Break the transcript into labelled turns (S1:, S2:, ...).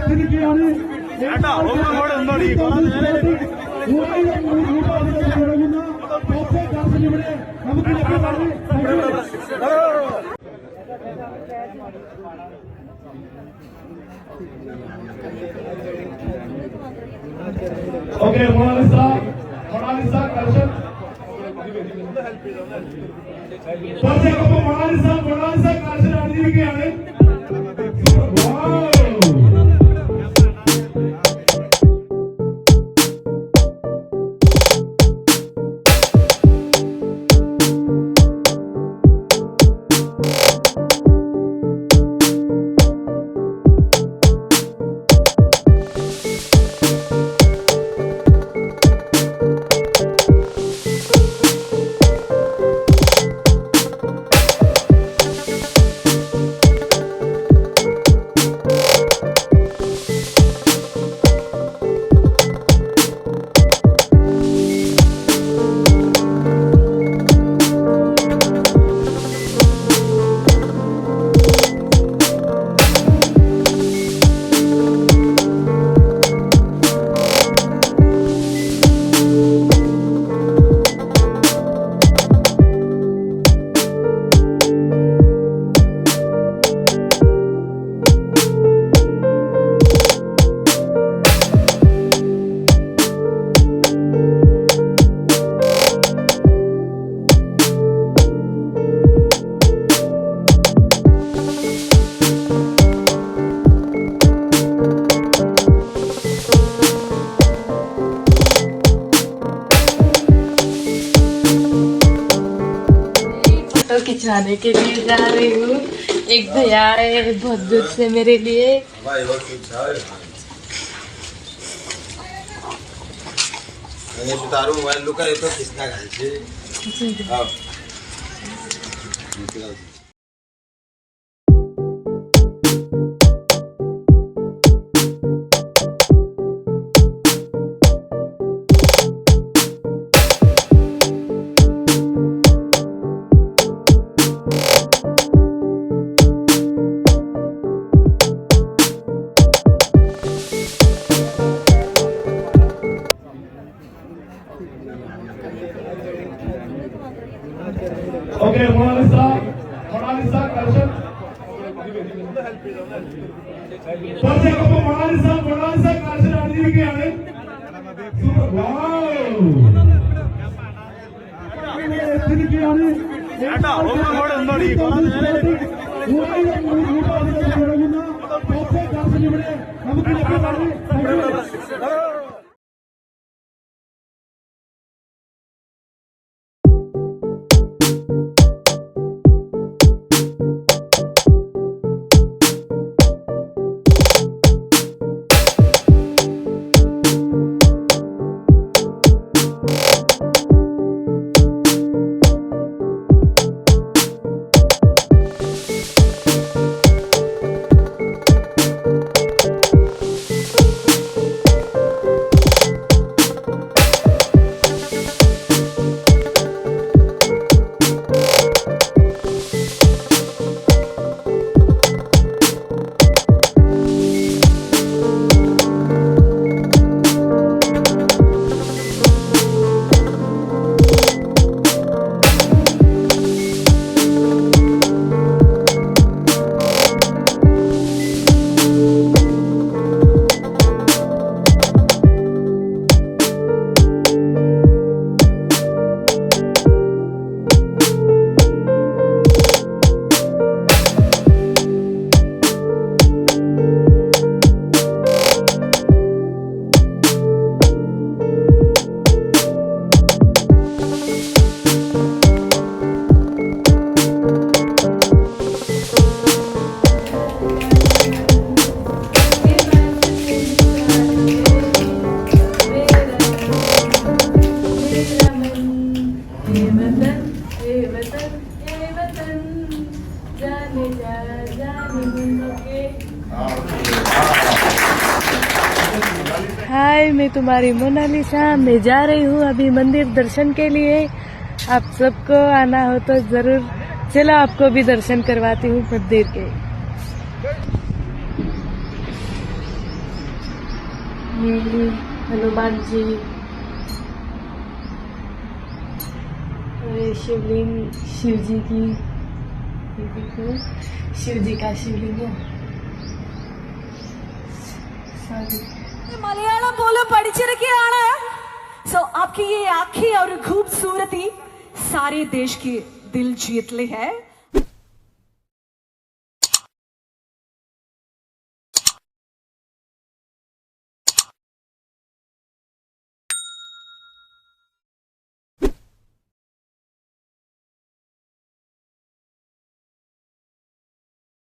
S1: എത്തിയിരിക്കുകയാണ്. ഇവിടെ നമുക്ക് ലഭ്യമാണ്. ഓക്കെ, മൊണാലിസ കർഷൻ മൊണാലിസ കർഷൻ അറിഞ്ഞിരിക്കുകയാണ്.
S2: खिंचवाने के लिए जा रही हूँ। एक भैया आए बहुत दूर से मेरे लिए।
S3: मोबाइल लुका तो किसका
S1: ഓക്കെ, മൊണാലിസ കർഷൻ മൊണാലിസ കർഷൻ അറിഞ്ഞിരിക്കുകയാണ്. എത്തിയിരിക്കുകയാണ്. ഇവിടെ നമുക്ക് ലഭ്യമാണ്.
S2: हाय, मैं तुम्हारी मोनालिसा। मैं जा रही हूँ अभी मंदिर दर्शन के लिए। आप सबको आना हो तो जरूर चलो, आपको भी दर्शन करवाती हूँ मंदिर के। ये हनुमान जी, और ये शिवलिंग, शिव जी की, ये देखो शिव जी का शिवलिंग है।
S3: മലയാളം പോലും പഠിച്ചിരിക്കുകയാണ്. സോ आपकी ये आँखें और खूबसूरती सारे देश की दिल जीत ली है.